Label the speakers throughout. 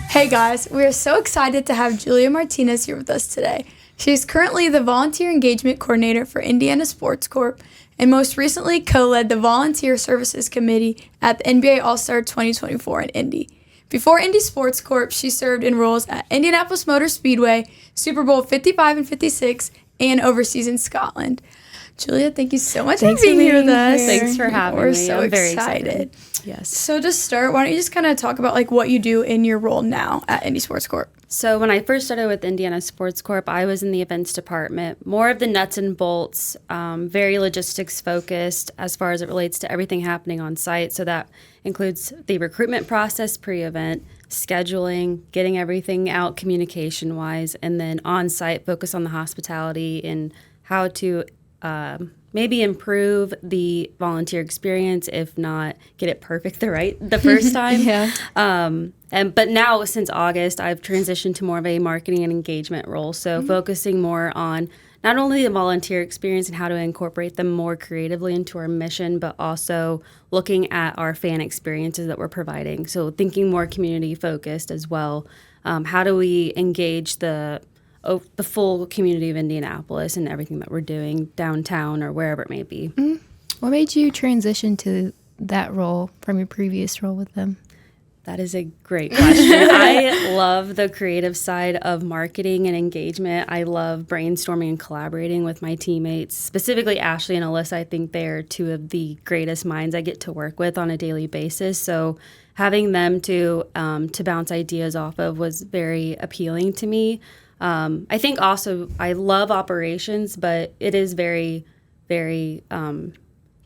Speaker 1: Hey guys, we are so excited to have Julia Martinez here with us today. She's currently the Volunteer Engagement Coordinator for Indiana Sports Corp and most recently co-led the Volunteer Services Committee at the NBA All-Star 2024 in Indy. Before Indy Sports Corp, she served in roles at Indianapolis Motor Speedway, Super Bowl 55 and 56, and overseas in Scotland. Julia, thank you so much for being here with us.
Speaker 2: Thanks for having me.
Speaker 1: We're so
Speaker 2: I'm very
Speaker 1: excited.
Speaker 2: Yes.
Speaker 1: So to start, why don't you just kind of talk about like what you do in your role now at Indy Sports Corp?
Speaker 2: So when I first started with Indiana Sports Corp, I was in the events department, more of the nuts and bolts, very logistics focused as far as it relates to everything happening on site. So that includes the recruitment process pre-event, scheduling, getting everything out communication-wise, and then on-site focus on the hospitality and how to maybe improve the volunteer experience, if not get it perfect the first time. But now since August, I've transitioned to more of a marketing and engagement role. So focusing more on not only the volunteer experience and how to incorporate them more creatively into our mission, but also looking at our fan experiences that we're providing. So thinking more community focused as well. How do we engage the full community of Indianapolis and everything that we're doing downtown or wherever it may be.
Speaker 3: What made you transition to that role from your previous role with them?
Speaker 2: That is a great question. I love the creative side of marketing and engagement. I love brainstorming and collaborating with my teammates, specifically Ashley and Alyssa. I think they are two of the greatest minds I get to work with on a daily basis. So having them to bounce ideas off of was very appealing to me. I think also I love operations, but it is very, very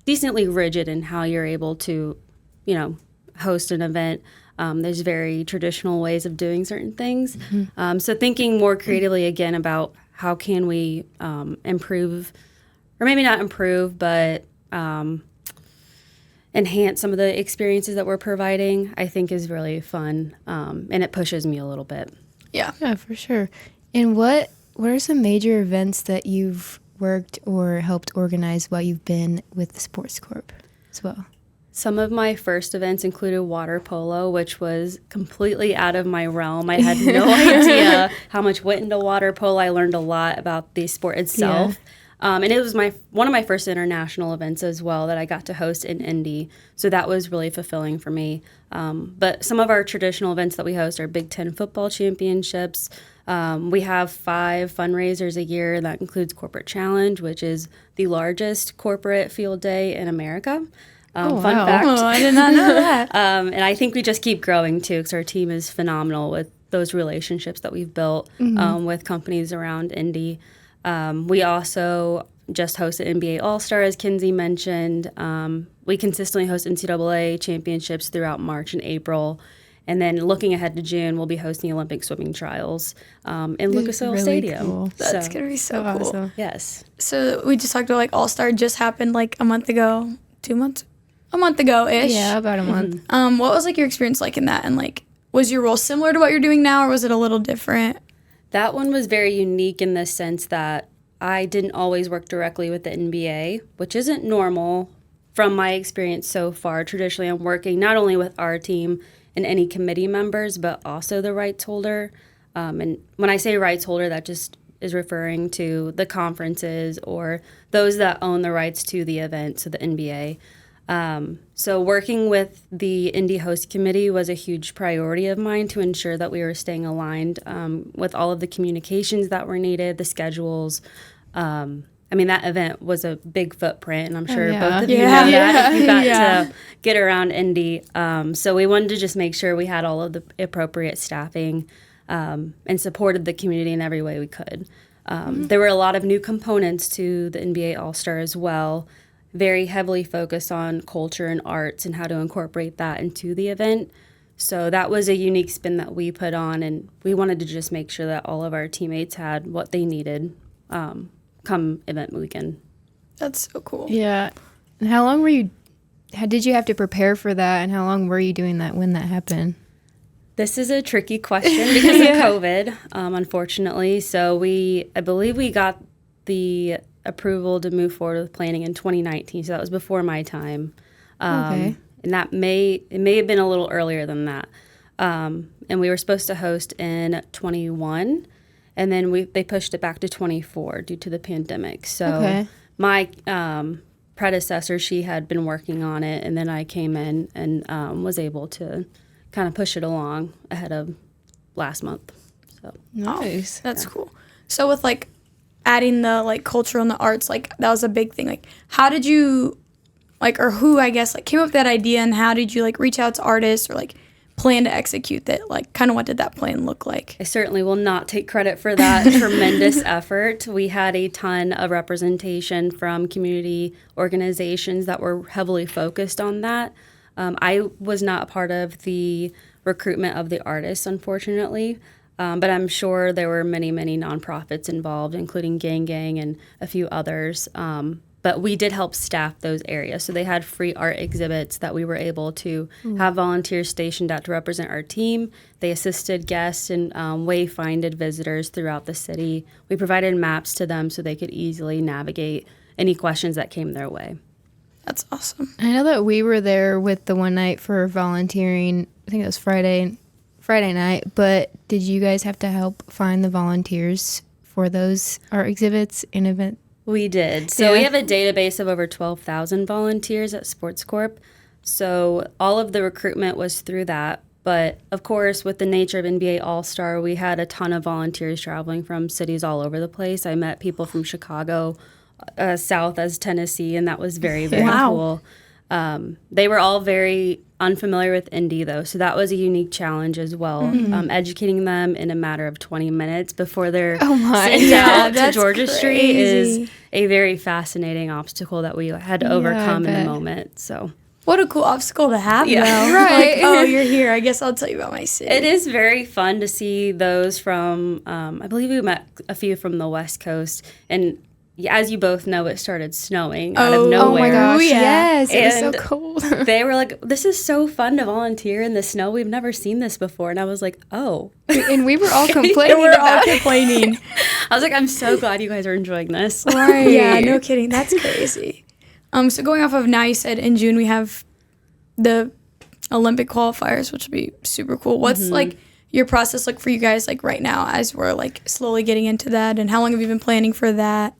Speaker 2: decently rigid in how you're able to, host an event. There's very traditional ways of doing certain things. So thinking more creatively again about how can we improve, or maybe not improve, but enhance some of the experiences that we're providing, I think is really fun, and it pushes me a little bit.
Speaker 1: Yeah,
Speaker 3: for sure. And what are some major events that you've worked or helped organize while you've been with the Sports Corp as well?
Speaker 2: Some of my first events included water polo, which was completely out of my realm. I had no idea how much went into water polo. I learned a lot about the sport itself. And it was one of my first international events as well that I got to host in Indy. So that was really fulfilling for me. But some of our traditional events that we host are Big Ten football championships. We have 5 fundraisers a year. That includes Corporate Challenge, which is the largest corporate field day in America. Fun fact.
Speaker 1: Oh, I did not know that.
Speaker 2: And I think we just keep growing, too, because our team is phenomenal with those relationships that we've built with companies around Indy. We also just hosted NBA All-Star, as Kenzie mentioned. We consistently host NCAA championships throughout March and April. And then looking ahead to June, we'll be hosting Olympic swimming trials in Lucas Oil Stadium.
Speaker 3: Cool.
Speaker 1: That's going to be so cool.
Speaker 3: Awesome.
Speaker 2: Yes.
Speaker 1: So we just talked about like All-Star just happened like a month ago, 2 months? A month ago-ish.
Speaker 3: Yeah, about a month.
Speaker 1: What was like your experience like in that? And like, was your role similar to what you're doing now or was it a little different?
Speaker 2: That one was very unique in the sense that I didn't always work directly with the NBA, which isn't normal from my experience so far. Traditionally, I'm working not only with our team and any committee members, but also the rights holder. And when I say rights holder, that just is referring to the conferences or those that own the rights to the event, so the NBA. So working with the Indy Host Committee was a huge priority of mine to ensure that we were staying aligned with all of the communications that were needed, the schedules. That event was a big footprint, and I'm sure both of you know that if you got to get around Indy. So we wanted to just make sure we had all of the appropriate staffing and supported the community in every way we could. There were a lot of new components to the NBA All-Star as well, very heavily focused on culture and arts and how to incorporate that into the event. So that was a unique spin that we put on, and we wanted to just make sure that all of our teammates had what they needed come event weekend.
Speaker 1: That's so cool.
Speaker 3: Yeah. And how long did you have to prepare for that, and how long were you doing that when that happened?
Speaker 2: This is a tricky question because of COVID, unfortunately. So I believe we got the approval to move forward with planning in 2019. So that was before my time.
Speaker 3: Okay.
Speaker 2: And it may have been a little earlier than that. And and we were supposed to host in 21, and then they pushed it back to 24 due to the pandemic. So my predecessor, she had been working on it, and then I came in and was able to kind of push it along ahead of last month. So
Speaker 3: nice.
Speaker 1: That's cool. So with like adding the like culture and the arts, like that was a big thing. Like how did you like, or who I guess like came up with that idea, and how did you like reach out to artists or like plan to execute that? Like kind of what did that plan look like?
Speaker 2: I certainly will not take credit for that tremendous effort. We had a ton of representation from community organizations that were heavily focused on that. I was not a part of the recruitment of the artists, unfortunately, but I'm sure there were many, many nonprofits involved, including Gang Gang and a few others. But we did help staff those areas. So they had free art exhibits that we were able to have volunteers stationed out to represent our team. They assisted guests and wayfinded visitors throughout the city. We provided maps to them so they could easily navigate any questions that came their way.
Speaker 1: That's awesome.
Speaker 3: I know that we were there with the one night for volunteering. I think it was Friday night. But did you guys have to help find the volunteers for those art exhibits and events?
Speaker 2: We did. So we have a database of over 12,000 volunteers at Sports Corp. So all of the recruitment was through that. But of course, with the nature of NBA All-Star, we had a ton of volunteers traveling from cities all over the place. I met people from Chicago, south as Tennessee, and that was very, very cool. They were all very unfamiliar with Indy, though, so that was a unique challenge as well. Educating them in a matter of 20 minutes before they're sent out to Georgia Street is a very fascinating obstacle that we had to overcome in the moment. So
Speaker 1: what a cool obstacle to have, though.
Speaker 3: Right.
Speaker 1: Like, oh, you're here. I guess I'll tell you about my city.
Speaker 2: It is very fun to see those from, I believe we met a few from the West Coast, and as you both know, it started snowing out of nowhere.
Speaker 3: Oh my gosh, yes. It was
Speaker 2: And
Speaker 3: so cold.
Speaker 2: they were like, this is so fun to volunteer in the snow. We've never seen this before. And I was like, oh.
Speaker 3: And we were all complaining about it.
Speaker 2: I was like, I'm so glad you guys are enjoying this.
Speaker 1: Right. Yeah, no kidding. That's crazy. So going off of now, you said in June we have the Olympic qualifiers, which would be super cool. What's like your process like for you guys like right now as we're like slowly getting into that, and how long have you been planning for that?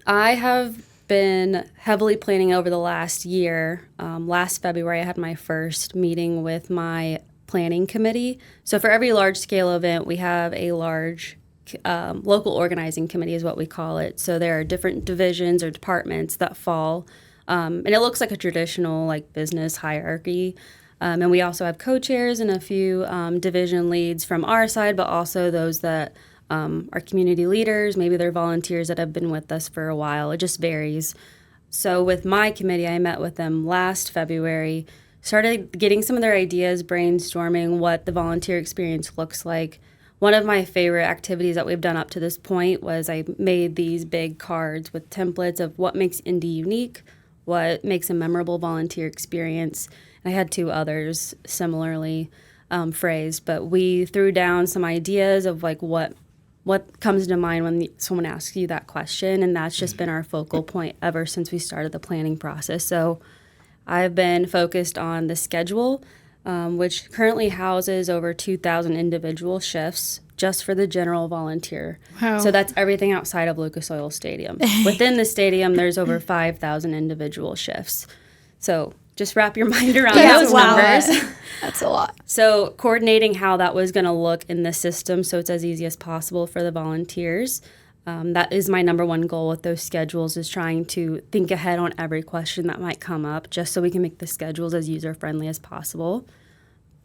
Speaker 2: I have been heavily planning over the last year. Last February, I had my first meeting with my planning committee. So for every large-scale event, we have a large local organizing committee is what we call it. So there are different divisions or departments that fall, and it looks like a traditional like business hierarchy. And we also have co-chairs and a few division leads from our side, but also those that are community leaders. Maybe they're volunteers that have been with us for a while. It just varies. So with my committee, I met with them last February, started getting some of their ideas, brainstorming what the volunteer experience looks like. One of my favorite activities that we've done up to this point was I made these big cards with templates of what makes Indy unique, what makes a memorable volunteer experience. And I had two others similarly phrased, but we threw down some ideas of like what comes to mind when someone asks you that question, and that's just been our focal point ever since we started the planning process. So I've been focused on the schedule, which currently houses over 2,000 individual shifts just for the general volunteer.
Speaker 3: Wow.
Speaker 2: So that's everything outside of Lucas Oil Stadium. Within the stadium, there's over 5,000 individual shifts. So just wrap your mind around those numbers.
Speaker 1: That's a lot.
Speaker 2: So coordinating how that was going to look in the system so it's as easy as possible for the volunteers. That is my number one goal with those schedules, is trying to think ahead on every question that might come up just so we can make the schedules as user-friendly as possible.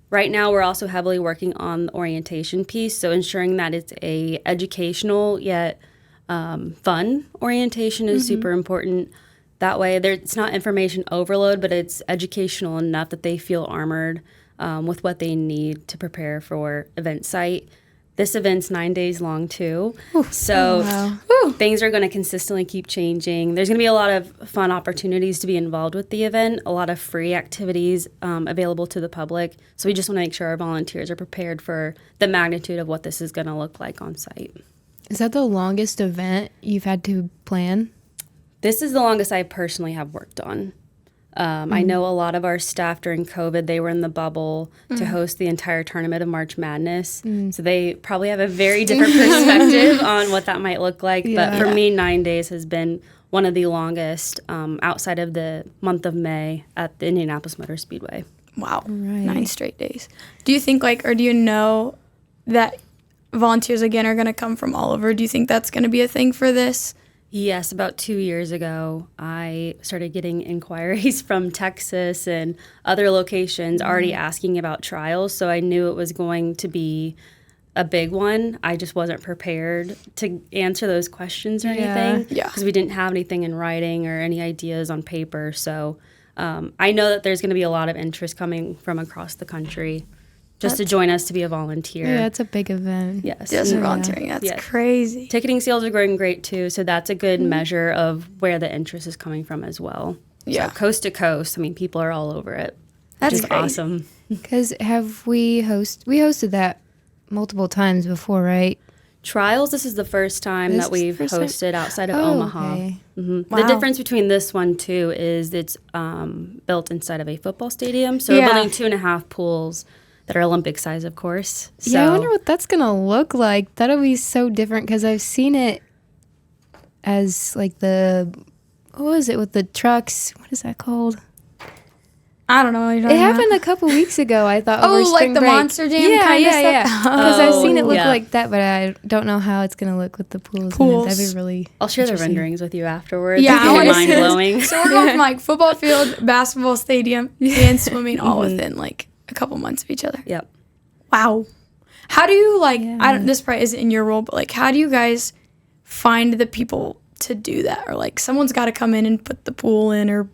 Speaker 2: Right now, we're also heavily working on the orientation piece, so ensuring that it's a educational yet fun orientation is super important. That way, it's not information overload, but it's educational enough that they feel armored with what they need to prepare for event site. This event's 9 days long, too. Oof. So things are going to consistently keep changing. There's going to be a lot of fun opportunities to be involved with the event, a lot of free activities available to the public. So we just want to make sure our volunteers are prepared for the magnitude of what this is going to look like on site.
Speaker 3: Is that the longest event you've had to plan?
Speaker 2: This is the longest I personally have worked on. I know a lot of our staff during COVID, they were in the bubble to host the entire tournament of March Madness. So they probably have a very different perspective on what that might look like.
Speaker 3: Yeah.
Speaker 2: But for me, 9 days has been one of the longest outside of the month of May at the Indianapolis Motor Speedway.
Speaker 1: Wow.
Speaker 3: Right.
Speaker 1: 9 straight days. Do you think or do you know that volunteers again are going to come from all over? Do you think that's going to be a thing for this?
Speaker 2: Yes, about 2 years ago, I started getting inquiries from Texas and other locations already asking about trials. So I knew it was going to be a big one. I just wasn't prepared to answer those questions or anything.
Speaker 1: Yeah.
Speaker 2: Because we didn't have anything in writing or any ideas on paper. So I know that there's going to be a lot of interest coming from across the country just to join us to be a volunteer.
Speaker 3: Yeah, it's a big event.
Speaker 2: Yes.
Speaker 1: Just
Speaker 3: Yeah.
Speaker 1: volunteering. That's
Speaker 2: Yeah.
Speaker 1: crazy.
Speaker 2: Ticketing sales are growing great too, so that's a good measure of where the interest is coming from as well.
Speaker 1: Yeah.
Speaker 2: So coast to coast, I mean, people are all over it.
Speaker 1: That's
Speaker 2: which is
Speaker 1: crazy.
Speaker 2: awesome.
Speaker 3: Because we hosted that multiple times before, right?
Speaker 2: Trials, this is the first time
Speaker 3: This
Speaker 2: that
Speaker 3: is the
Speaker 2: we've
Speaker 3: first time?
Speaker 2: hosted outside of
Speaker 3: Oh,
Speaker 2: Omaha.
Speaker 3: okay.
Speaker 2: The
Speaker 1: Wow.
Speaker 2: difference between this one too is it's built inside of a football stadium, so
Speaker 1: Yeah.
Speaker 2: we're building 2.5 pools that are Olympic size, of course. So
Speaker 3: Yeah, I wonder what that's going to look like. That'll be so different because I've seen it as like what was it with the trucks? What is that called?
Speaker 1: I don't know what you're
Speaker 3: It
Speaker 1: talking about.
Speaker 3: happened a couple weeks ago, I thought.
Speaker 1: Oh,
Speaker 3: over
Speaker 1: like
Speaker 3: spring
Speaker 1: the
Speaker 3: break.
Speaker 1: Monster Jam
Speaker 3: yeah,
Speaker 1: kind of
Speaker 3: yeah,
Speaker 1: stuff?
Speaker 3: Yeah, because I've seen it look
Speaker 2: yeah.
Speaker 3: like that, but I don't know how it's going to look with the pools. in it.
Speaker 1: Pools.
Speaker 3: That'd be really
Speaker 2: I'll share the
Speaker 3: interesting.
Speaker 2: renderings with you afterwards.
Speaker 1: Yeah,
Speaker 2: It's
Speaker 1: I
Speaker 2: gonna be
Speaker 1: wanna see this.
Speaker 2: mind-blowing.
Speaker 1: So we're going from football field, basketball stadium, and swimming all within a couple months of each other.
Speaker 2: Yep.
Speaker 1: Wow. How do you
Speaker 3: Yeah.
Speaker 1: this probably isn't in your role, but how do you guys find the people to do that? Or someone's got to come in and put the pool in or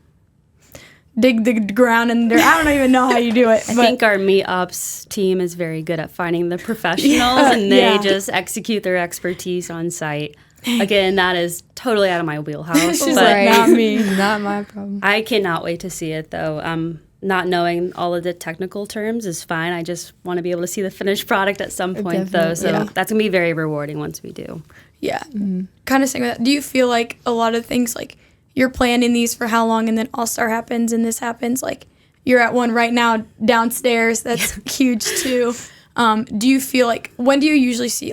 Speaker 1: dig the ground in there. I don't even know how you do it.
Speaker 2: I
Speaker 1: but
Speaker 2: think our meetups team is very good at finding the professionals and they
Speaker 1: yeah.
Speaker 2: just execute their expertise on site. Again, that is totally out of my wheelhouse.
Speaker 1: She's
Speaker 2: but
Speaker 1: like, not me.
Speaker 3: Not my problem.
Speaker 2: I cannot wait to see it though. Not knowing all of the technical terms is fine. I just want to be able to see the finished product at some point though. So
Speaker 1: Definitely, yeah.
Speaker 2: that's going to be very rewarding once we do.
Speaker 1: Yeah. Kind of saying that. Do you feel like a lot of things you're planning these for how long and then All-Star happens and this happens? You're at one right now downstairs. That's huge too. Do you feel when do you usually see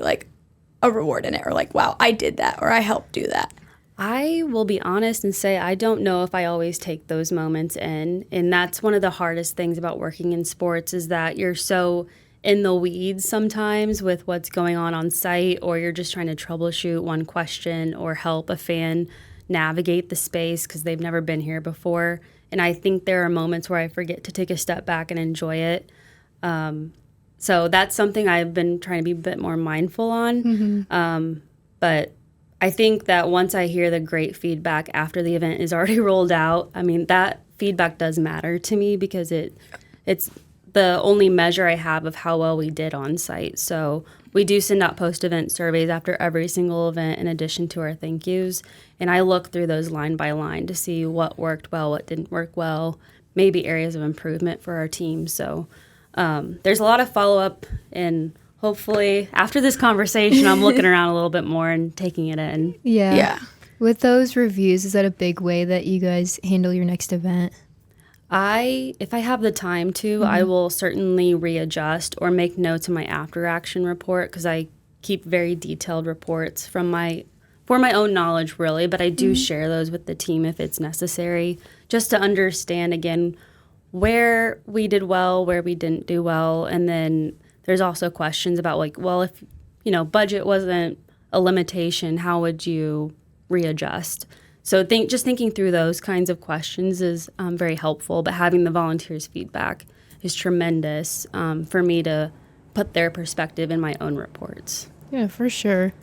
Speaker 1: a reward in it or wow, I did that or I helped do that?
Speaker 2: I will be honest and say I don't know if I always take those moments in. And that's one of the hardest things about working in sports is that you're so in the weeds sometimes with what's going on site, or you're just trying to troubleshoot one question or help a fan navigate the space because they've never been here before. And I think there are moments where I forget to take a step back and enjoy it. So that's something I've been trying to be a bit more mindful on. But I think that once I hear the great feedback after the event is already rolled out, I mean, that feedback does matter to me because it's the only measure I have of how well we did on site. So we do send out post-event surveys after every single event in addition to our thank yous. And I look through those line by line to see what worked well, what didn't work well, maybe areas of improvement for our team. So there's a lot of follow-up, and hopefully after this conversation, I'm looking around a little bit more and taking it in.
Speaker 3: Yeah.
Speaker 1: Yeah.
Speaker 3: With those reviews, is that a big way that you guys handle your next event?
Speaker 2: If I have the time to, I will certainly readjust or make notes in my after action report because I keep very detailed reports for my own knowledge, really. But I do share those with the team if it's necessary, just to understand again where we did well, where we didn't do well, and then there's also questions about if budget wasn't a limitation, how would you readjust? So just thinking through those kinds of questions is very helpful, but having the volunteers' feedback is tremendous for me to put their perspective in my own reports.
Speaker 3: Yeah, for sure.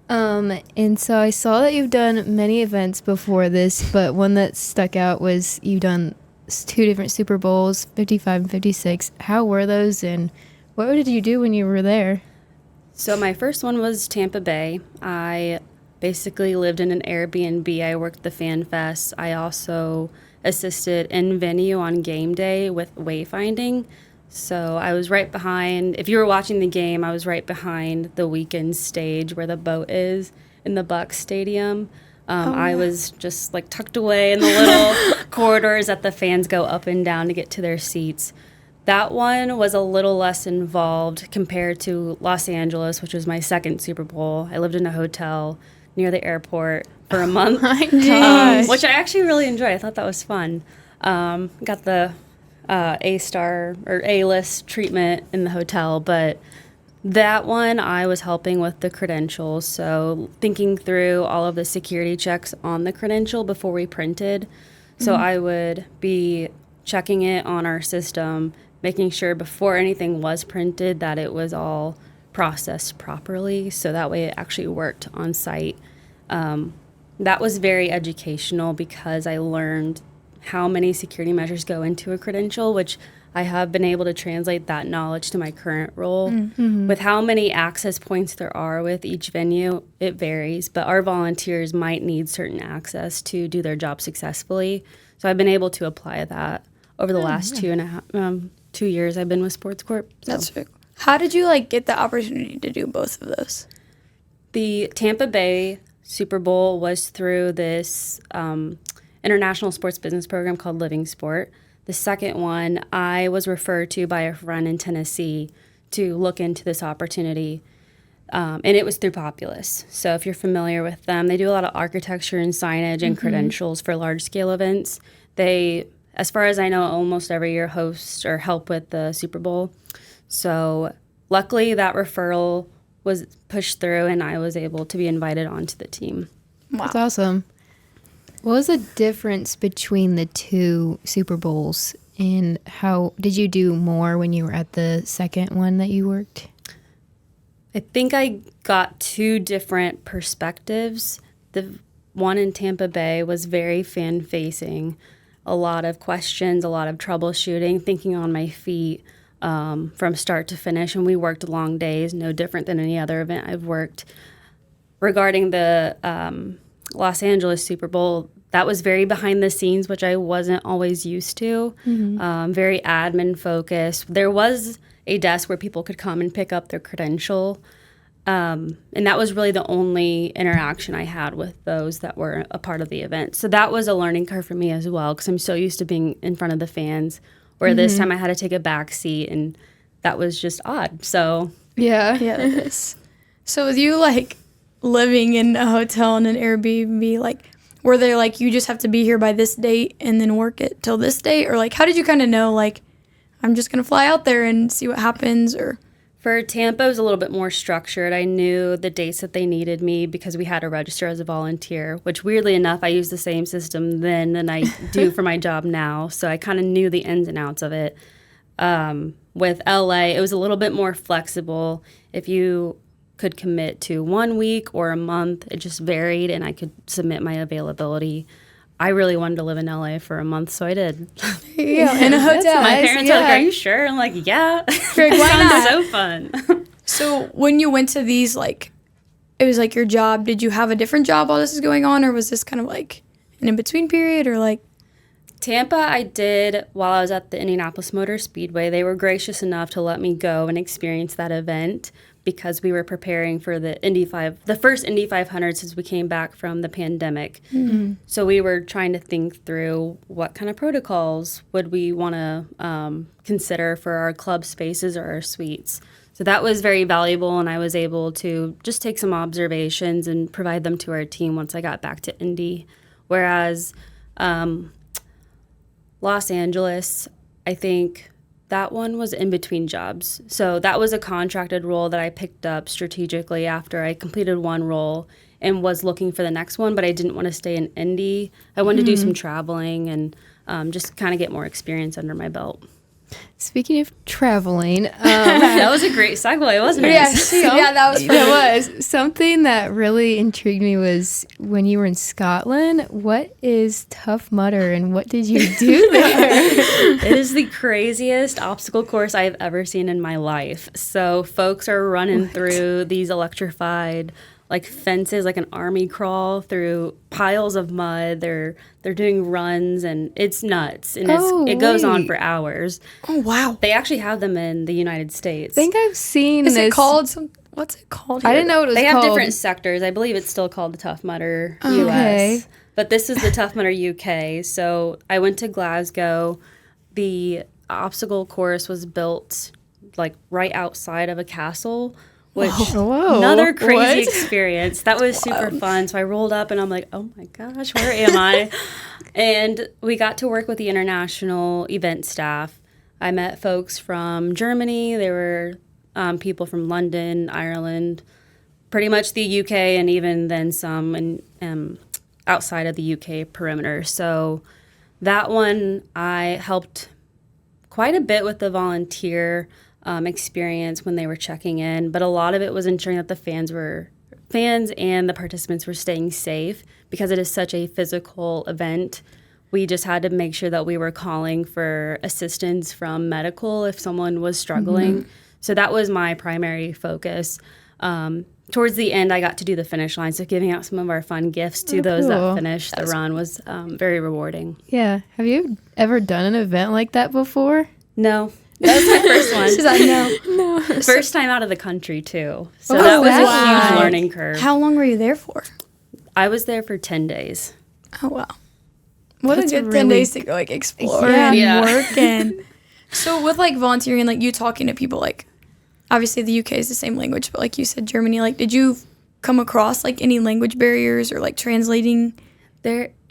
Speaker 3: And so I saw that you've done many events before this, but one that stuck out was you've done 2 different Super Bowls, 55 and 56. How were those, and what did you do when you were there?
Speaker 2: So my first one was Tampa Bay. I basically lived in an Airbnb. I worked the Fan Fest. I also assisted in venue on game day with wayfinding. So I was right behind, if you were watching the game, I was right behind the weekend stage where the boat is in the Bucs Stadium. I was just like tucked away in the little corridors that the fans go up and down to get to their seats. That one was a little less involved compared to Los Angeles, which was my second Super Bowl. I lived in a hotel near the airport for a month, which I actually really enjoyed. I thought that was fun. Got the A-star or A-list treatment in the hotel, but that one I was helping with the credentials, so thinking through all of the security checks on the credential before we printed. So I would be checking it on our system, making sure before anything was printed that it was all processed properly, so that way it actually worked on site. That was very educational because I learned how many security measures go into a credential, which I have been able to translate that knowledge to my current role. With how many access points there are with each venue, it varies, but our volunteers might need certain access to do their job successfully. So I've been able to apply that over the last 2 years I've been with Sports Corp. So.
Speaker 1: That's true. How did you get the opportunity to do both of those?
Speaker 2: The Tampa Bay Super Bowl was through this international sports business program called Living Sport. The second one, I was referred to by a friend in Tennessee to look into this opportunity, and it was through Populous. So if you're familiar with them, they do a lot of architecture and signage and credentials for large-scale events. They, as far as I know, almost every year host or help with the Super Bowl. So luckily that referral was pushed through, and I was able to be invited onto the team.
Speaker 1: Wow.
Speaker 3: That's awesome. What was the difference between the two Super Bowls, and how did you do more when you were at the second one that you worked?
Speaker 2: I think I got two different perspectives. The one in Tampa Bay was very fan-facing, a lot of questions, a lot of troubleshooting, thinking on my feet from start to finish, and we worked long days, no different than any other event I've worked. Regarding the Los Angeles Super Bowl, that was very behind the scenes, which I wasn't always used to. Very admin focused. There was a desk where people could come and pick up their credential, and that was really the only interaction I had with those that were a part of the event. So that was a learning curve for me as well, because I'm so used to being in front of the fans, where this time I had to take a back seat, and that was just odd. So
Speaker 3: Yeah.
Speaker 1: Yeah, it is. So with you living in a hotel and an Airbnb, were they you just have to be here by this date and then work it till this date, or how did you kind of know I'm just gonna fly out there and see what happens? Or
Speaker 2: for Tampa, it was a little bit more structured. I knew the dates that they needed me because we had to register as a volunteer, which weirdly enough, I use the same system then than I do for my job now. So I kind of knew the ins and outs of it. With LA, it was a little bit more flexible. If you could commit to 1 week or a month, it just varied, and I could submit my availability. I really wanted to live in LA for a month, so I did.
Speaker 1: yeah, in a hotel.
Speaker 2: My parents were like, "Are you sure?" I'm like, "Yeah."
Speaker 1: Why not?
Speaker 2: So fun.
Speaker 1: So when you went to these, it was your job. Did you have a different job while this is going on, or was this kind of an in-between period, or
Speaker 2: Tampa, I did while I was at the Indianapolis Motor Speedway. They were gracious enough to let me go and experience that event because we were preparing for the first Indy 500 since we came back from the pandemic. So we were trying to think through what kind of protocols would we want to consider for our club spaces or our suites. So that was very valuable, and I was able to just take some observations and provide them to our team once I got back to Indy. Whereas Los Angeles, I think that one was in between jobs. So that was a contracted role that I picked up strategically after I completed one role and was looking for the next one, but I didn't want to stay in Indy. I wanted to do some traveling and just kind of get more experience under my belt.
Speaker 3: Speaking of traveling,
Speaker 2: That was a great segue, wasn't it?
Speaker 1: yeah, that was
Speaker 3: that was something that really intrigued me was when you were in Scotland. What is Tough Mudder, and what did you do there?
Speaker 2: It is the craziest obstacle course I've ever seen in my life. So folks are running through these electrified fences, like an army crawl through piles of mud. They're doing runs, and it's nuts. And it goes on for hours.
Speaker 1: Oh, wow.
Speaker 2: They actually have them in the United States.
Speaker 3: I think I've seen
Speaker 1: Is
Speaker 3: this.
Speaker 1: it called some? What's it called?
Speaker 3: I
Speaker 1: here?
Speaker 3: didn't know what it was
Speaker 2: They
Speaker 3: called.
Speaker 2: have different sectors. I believe it's still called the Tough Mudder
Speaker 3: Okay.
Speaker 2: US. But this is the Tough Mudder UK. So I went to Glasgow. The obstacle course was built like right outside of a castle, which
Speaker 3: Whoa.
Speaker 2: another crazy
Speaker 3: What?
Speaker 2: experience. That was super fun. So I rolled up and I'm like, oh my gosh, where am I? And we got to work with the international event staff. I met folks from Germany. There were people from London, Ireland, pretty much the UK, and even then some in, outside of the UK perimeter. So that one, I helped quite a bit with the volunteer experience when they were checking in, but a lot of it was ensuring that the fans and the participants were staying safe because it is such a physical event. We just had to make sure that we were calling for assistance from medical if someone was struggling. So that was my primary focus. Towards the end, I got to do the finish line, so giving out some of our fun gifts to those
Speaker 3: cool.
Speaker 2: that finished the run was very rewarding.
Speaker 3: Yeah. Have you ever done an event like that before?
Speaker 2: No, that was my first one.
Speaker 1: She's like, no.
Speaker 2: First time out of the country, too. So
Speaker 3: Oh,
Speaker 2: that was a
Speaker 3: wow.
Speaker 2: huge learning curve.
Speaker 1: How long were you there for?
Speaker 2: I was there for 10 days.
Speaker 1: Oh, wow. What
Speaker 3: That's
Speaker 1: a good 10
Speaker 3: really-
Speaker 1: days to go, like, explore
Speaker 3: Yeah.
Speaker 1: and
Speaker 2: Yeah.
Speaker 1: work. And so with, like, volunteering and, like, you talking to people, like, obviously the UK is the same language, but, like you said, Germany, like, did you come across, like, any language barriers or, like, translating?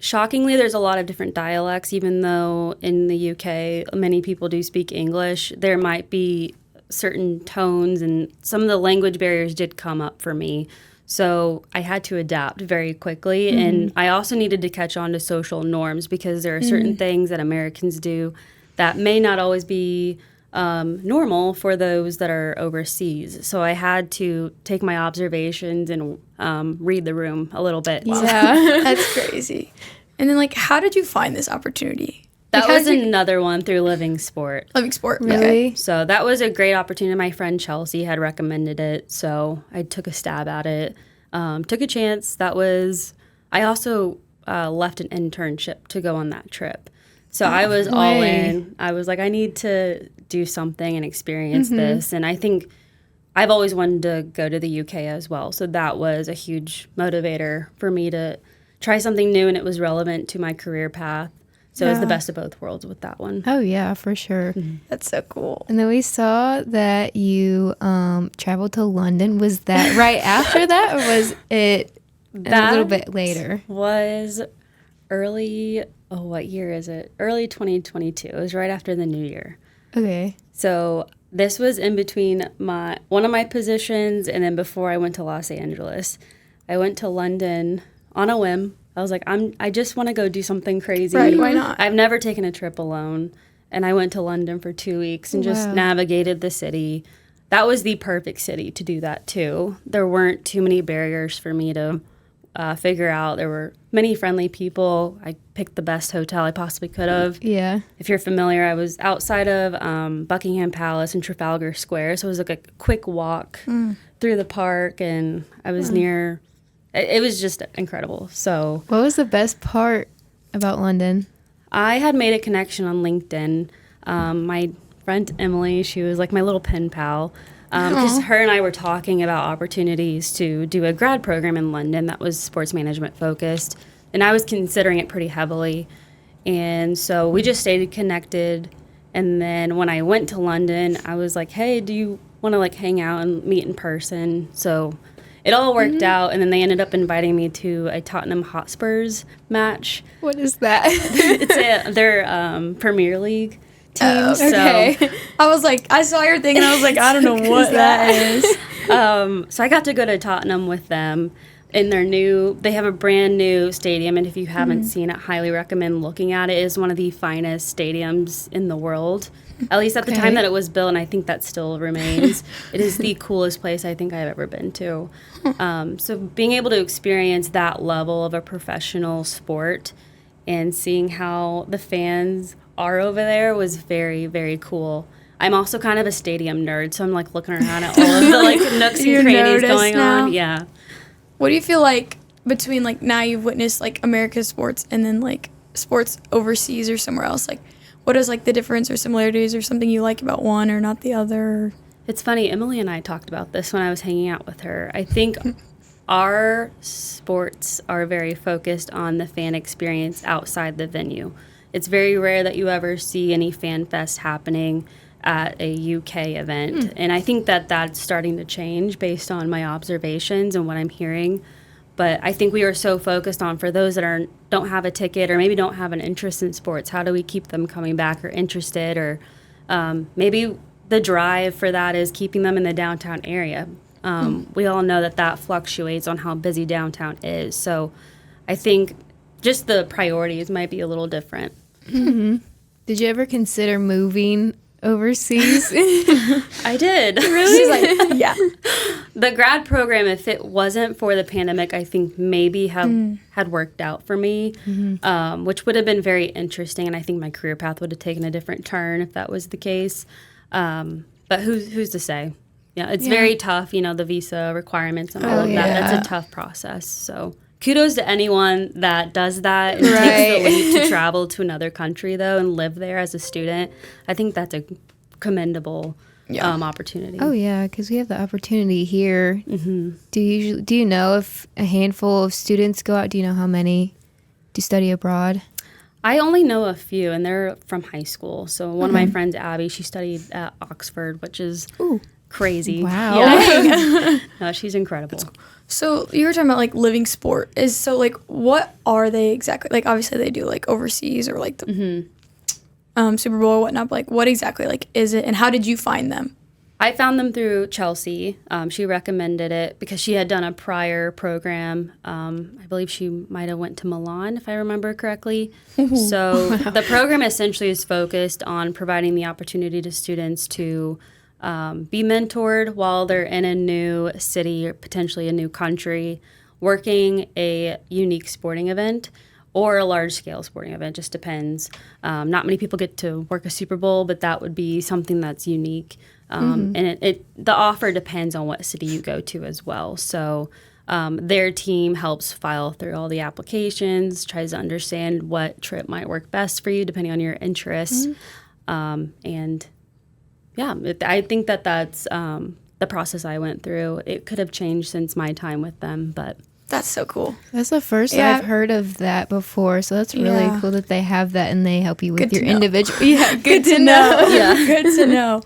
Speaker 2: Shockingly, there's a lot of different dialects, even though in the UK, many people do speak English. There might be certain tones, and some of the language barriers did come up for me. So I had to adapt very quickly. And I also needed to catch on to social norms because there are certain things that Americans do that may not always be normal for those that are overseas. So I had to take my observations and read the room a little bit.
Speaker 3: Yeah.
Speaker 1: That's crazy. And then, like, how did you find this opportunity?
Speaker 2: That
Speaker 1: Like,
Speaker 2: was another one through Living Sport.
Speaker 1: Living sport.
Speaker 3: Really?
Speaker 2: So that was a great opportunity. My friend Chelsea had recommended it, so I took a stab at it. Took a chance. I also left an internship to go on that trip. So I was all in. I was like, I need to do something and experience this. And I think I've always wanted to go to the UK as well. So that was a huge motivator for me to try something new, and it was relevant to my career path. So it was the best of both worlds with that one.
Speaker 3: Oh, yeah, for sure.
Speaker 1: That's so cool.
Speaker 3: And then we saw that you traveled to London. Was that right after that, or was it a little bit later?
Speaker 2: Was early, what year is it? Early 2022. It was right after the new year.
Speaker 3: Okay.
Speaker 2: So this was in between one of my positions and then before I went to Los Angeles. I went to London on a whim. I was like, I just want to go do something crazy.
Speaker 1: Right, why not?
Speaker 2: I've never taken a trip alone. And I went to London for 2 weeks and just navigated the city. That was the perfect city to do that too. There weren't too many barriers for me to figure out. There were many friendly people. I picked the best hotel I possibly could have.
Speaker 3: Yeah.
Speaker 2: If you're familiar, I was outside of Buckingham Palace and Trafalgar Square. So it was like a quick walk through the park, and I was near. It was just incredible. So
Speaker 3: What was the best part about London?
Speaker 2: I had made a connection on LinkedIn. My friend Emily, she was like my little pen pal. Because her and I were talking about opportunities to do a grad program in London that was sports management focused. And I was considering it pretty heavily. And so we just stayed connected. And then when I went to London, I was like, hey, do you want to like hang out and meet in person? So it all worked out. And then they ended up inviting me to a Tottenham Hotspurs match.
Speaker 3: What is that?
Speaker 2: It's their Premier League team.
Speaker 3: Okay.
Speaker 2: So
Speaker 1: I was like, I saw your thing and I was like, I don't know what that is.
Speaker 2: So I got to go to Tottenham with them in they have a brand new stadium, and if you haven't seen it, highly recommend looking at it. It is one of the finest stadiums in the world, at least at the time that it was built, and I think that still remains. It is the coolest place I think I've ever been to. So being able to experience that level of a professional sport and seeing how the fans are over there was very, very cool. I'm also kind of a stadium nerd, so I'm like looking around at all of the like nooks and
Speaker 1: You
Speaker 2: crannies
Speaker 1: noticed
Speaker 2: going
Speaker 1: now?
Speaker 2: on. Yeah.
Speaker 1: What do you feel like between, like, now you've witnessed, like, America's sports and then, like, sports overseas or somewhere else? Like, what is, like, the difference or similarities or something you like about one or not the other?
Speaker 2: It's funny, Emily and I talked about this when I was hanging out with her. I think our sports are very focused on the fan experience outside the venue. It's very rare that you ever see any fan fest happening at a UK event. And I think that that's starting to change based on my observations and what I'm hearing. But I think we are so focused on, for those that don't have a ticket or maybe don't have an interest in sports, how do we keep them coming back or interested? Or maybe the drive for that is keeping them in the downtown area. We all know that fluctuates on how busy downtown is. So I think just the priorities might be a little different.
Speaker 3: Mm-hmm. Did you ever consider moving overseas?
Speaker 2: I did.
Speaker 1: Really? She's like, yeah.
Speaker 2: The grad program, if it wasn't for the pandemic, I think maybe had worked out for me, which would have been very interesting. And I think my career path would have taken a different turn if that was the case. But who's to say? Yeah, it's very tough, the visa requirements and all of that. That's a tough process. So kudos to anyone that does that and takes the leap to travel to another country, though, and live there as a student. I think that's a commendable opportunity.
Speaker 3: Oh, yeah, because we have the opportunity here. Mm-hmm. Do you know if a handful of students go out? Do you know how many do study abroad?
Speaker 2: I only know a few, and they're from high school. So one of my friends, Abby, she studied at Oxford, which is crazy.
Speaker 3: Wow.
Speaker 2: Yeah. No, she's incredible.
Speaker 1: So you were talking about like living sport. What are they exactly? Like obviously they do like overseas or like the Super Bowl or whatnot. But like what exactly like is it, and how did you find them?
Speaker 2: I found them through Chelsea. She recommended it because she had done a prior program. I believe she might have went to Milan, if I remember correctly. So the program essentially is focused on providing the opportunity to students to be mentored while they're in a new city or potentially a new country, working a unique sporting event or a large-scale sporting event, just depends. Not many people get to work a Super Bowl, but that would be something that's unique. And the offer depends on what city you go to as well. So their team helps file through all the applications, tries to understand what trip might work best for you depending on your interests. And yeah, I think that's the process I went through. It could have changed since my time with them, but
Speaker 1: that's so cool.
Speaker 3: That's the first I've heard of that before, so that's really cool that they have that and they help you with your individual.
Speaker 1: Yeah, good to know. Good to know.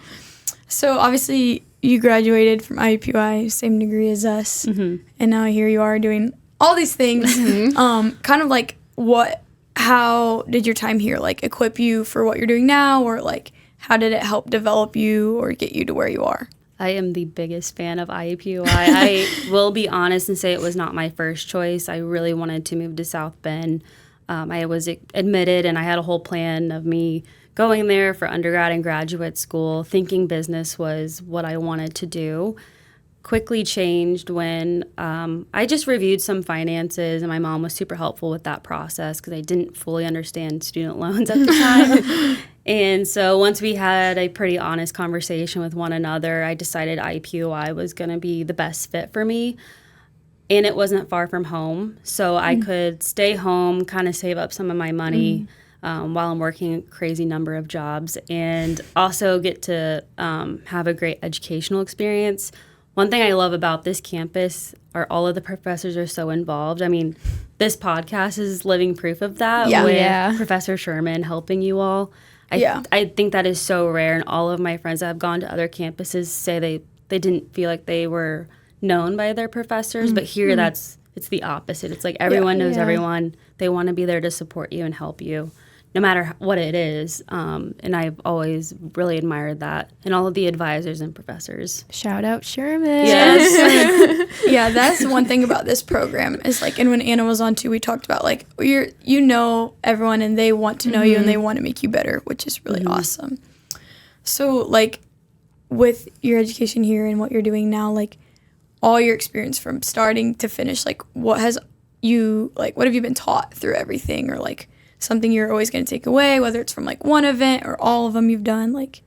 Speaker 1: So obviously you graduated from IUPUI, same degree as us, and now here you are doing all these things. Kind of like how did your time here like equip you for what you're doing now, or like how did it help develop you or get you to where you are?
Speaker 2: I am the biggest fan of IUPUI. I will be honest and say it was not my first choice. I really wanted to move to South Bend. I was admitted, and I had a whole plan of me going there for undergrad and graduate school, thinking business was what I wanted to do. Quickly changed when I just reviewed some finances, and my mom was super helpful with that process because I didn't fully understand student loans at the time. And so once we had a pretty honest conversation with one another, I decided IUPUI was going to be the best fit for me. And it wasn't far from home, so I could stay home, kind of save up some of my money while I'm working a crazy number of jobs, and also get to have a great educational experience. One thing I love about this campus are all of the professors are so involved. I mean, this podcast is living proof of that with Professor Sherman helping you all. I think that is so rare, and all of my friends that have gone to other campuses say they didn't feel like they were known by their professors, but here it's the opposite. It's like everyone knows everyone. They want to be there to support you and help you, no matter what it is. And I've always really admired that, and all of the advisors and professors.
Speaker 3: Shout out Sherman.
Speaker 2: Yes.
Speaker 1: Yeah, that's one thing about this program is like, and when Anna was on too, we talked about like you know everyone and they want to know you and they want to make you better, which is really awesome. So like with your education here and what you're doing now, like all your experience from starting to finish, like what have you been taught through everything, or like something you're always going to take away, whether it's from like one event or all of them you've done? Like,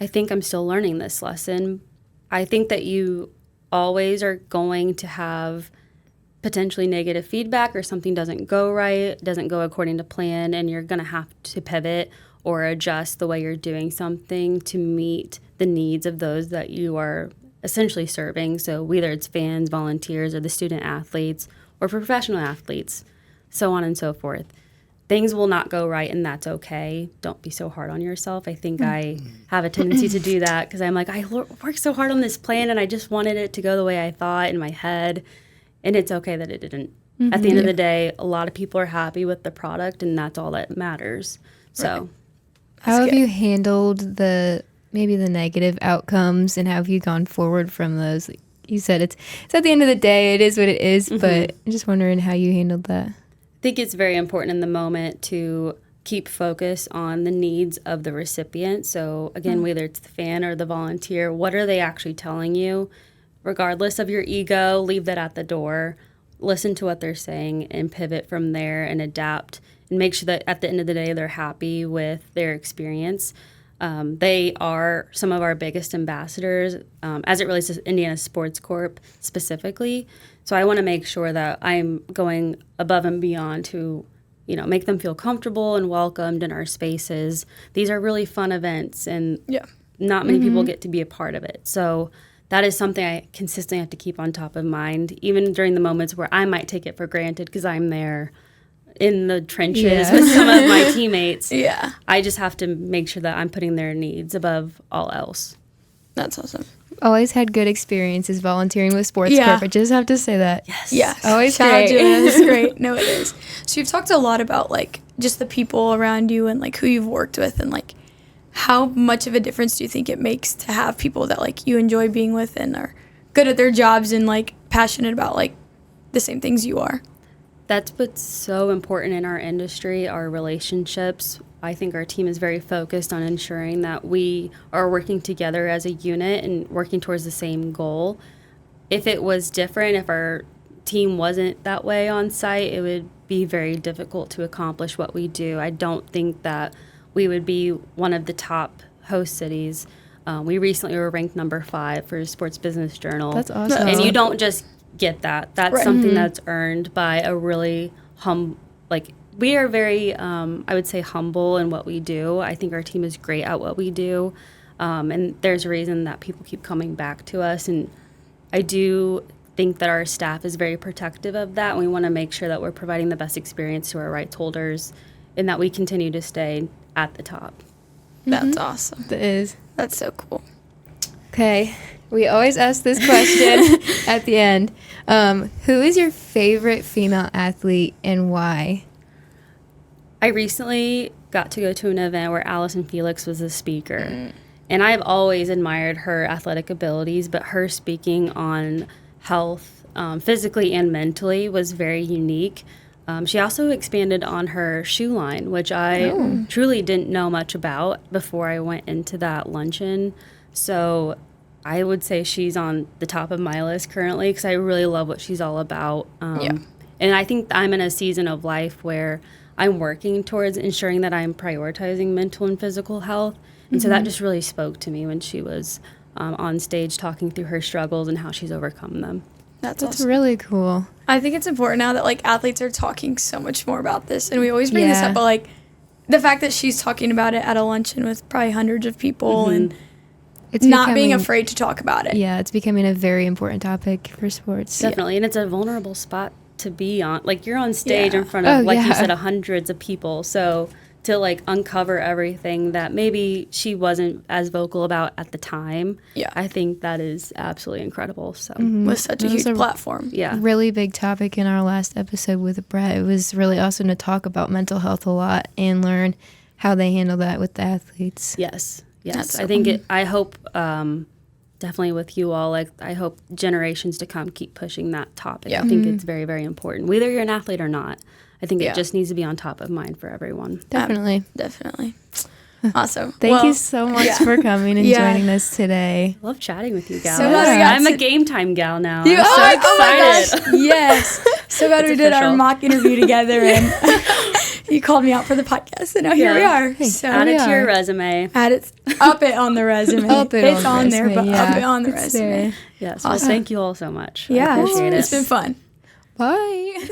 Speaker 2: I think I'm still learning this lesson. I think that you always are going to have potentially negative feedback, or something doesn't go right, doesn't go according to plan, and you're going to have to pivot or adjust the way you're doing something to meet the needs of those that you are essentially serving. So whether it's fans, volunteers, or the student athletes, or professional athletes, so on and so forth. Things will not go right, and that's okay. Don't be so hard on yourself. I think I have a tendency to do that because I'm like, I worked so hard on this plan, and I just wanted it to go the way I thought in my head, and it's okay that it didn't. At the end of the day, a lot of people are happy with the product, and that's all that matters. So,
Speaker 3: how have you handled maybe the negative outcomes, and how have you gone forward from those? Like you said, it's at the end of the day, it is what it is, but I'm just wondering how you handled that.
Speaker 2: I think it's very important in the moment to keep focus on the needs of the recipient. So again, whether it's the fan or the volunteer, what are they actually telling you? Regardless of your ego, leave that at the door. Listen to what they're saying and pivot from there and adapt and make sure that at the end of the day they're happy with their experience. They are some of our biggest ambassadors as it relates to Indiana Sports Corp specifically. So I want to make sure that I'm going above and beyond to, make them feel comfortable and welcomed in our spaces. These are really fun events, and not many people get to be a part of it. So that is something I consistently have to keep on top of mind, even during the moments where I might take it for granted because I'm there in the trenches with some of my teammates. I just have to make sure that I'm putting their needs above all else.
Speaker 1: That's awesome.
Speaker 3: Always had good experiences volunteering with Sports Corp. I just have to say that.
Speaker 1: Yes.
Speaker 3: Always
Speaker 1: Shout
Speaker 3: great.
Speaker 1: out, Julia. It's great. No, it is. So you've talked a lot about, like, just the people around you and, like, who you've worked with and, like, how much of a difference do you think it makes to have people that, like, you enjoy being with and are good at their jobs and, like, passionate about, like, the same things you are?
Speaker 2: That's what's so important in our industry, our relationships. I think our team is very focused on ensuring that we are working together as a unit and working towards the same goal. If it was different, if our team wasn't that way on site, it would be very difficult to accomplish what we do. I don't think that we would be one of the top host cities. We recently were ranked number 5 for Sports Business Journal.
Speaker 3: That's awesome.
Speaker 2: And you don't just get that. That's something that's earned by a really we are very, I would say, humble in what we do. I think our team is great at what we do. And there's a reason that people keep coming back to us. And I do think that our staff is very protective of that. And we want to make sure that we're providing the best experience to our rights holders and that we continue to stay at the top.
Speaker 1: That's awesome.
Speaker 3: That is.
Speaker 1: That's so cool.
Speaker 3: Okay. We always ask this question at the end. Who is your favorite female athlete and why?
Speaker 2: I recently got to go to an event where Allison Felix was the speaker. And I've always admired her athletic abilities, but her speaking on health, physically and mentally, was very unique. She also expanded on her shoe line, which I truly didn't know much about before I went into that luncheon. So I would say she's on the top of my list currently because I really love what she's all about. And I think I'm in a season of life where I'm working towards ensuring that I'm prioritizing mental and physical health. And so that just really spoke to me when she was on stage talking through her struggles and how she's overcome them.
Speaker 1: That's
Speaker 3: That's
Speaker 1: awesome.
Speaker 3: really cool.
Speaker 1: I think it's important now that, like, athletes are talking so much more about this. And we always bring this up, but, like, the fact that she's talking about it at a luncheon with probably hundreds of people and
Speaker 3: It's
Speaker 1: not being afraid to talk about it.
Speaker 3: Yeah, it's becoming a very important topic for sports.
Speaker 2: Definitely. And it's a vulnerable spot to be on. Like, you're on stage in front of, you said, hundreds of people. So to, like, uncover everything that maybe she wasn't as vocal about at the time, I think that is absolutely incredible. So
Speaker 1: with such a huge platform.
Speaker 3: Really big topic in our last episode with Brett. It was really awesome to talk about mental health a lot and learn how they handle that with the athletes.
Speaker 2: Yes.
Speaker 1: That's
Speaker 2: I think I hope definitely with you all, like, I hope generations to come keep pushing that topic. I think it's very, very important, whether you're an athlete or not. I think it just needs to be on top of mind for everyone.
Speaker 3: Definitely.
Speaker 1: Definitely. Awesome.
Speaker 3: Thank you so much for coming and joining us today.
Speaker 2: I love chatting with you, gals.
Speaker 1: So glad
Speaker 2: I'm a GameTime gal now.
Speaker 1: I'm
Speaker 2: so excited.
Speaker 1: Oh my gosh. Yes. So glad we did our
Speaker 2: official.
Speaker 1: mock interview together and you called me out for the podcast. And now here we are. So
Speaker 2: Add it to your resume.
Speaker 1: Up it on the resume. It's on there, but up it on the
Speaker 3: It's
Speaker 1: resume.
Speaker 3: there.
Speaker 2: Yes. Well, thank you all so much.
Speaker 1: Yeah.
Speaker 2: I appreciate it.
Speaker 1: It's been fun.
Speaker 3: Bye.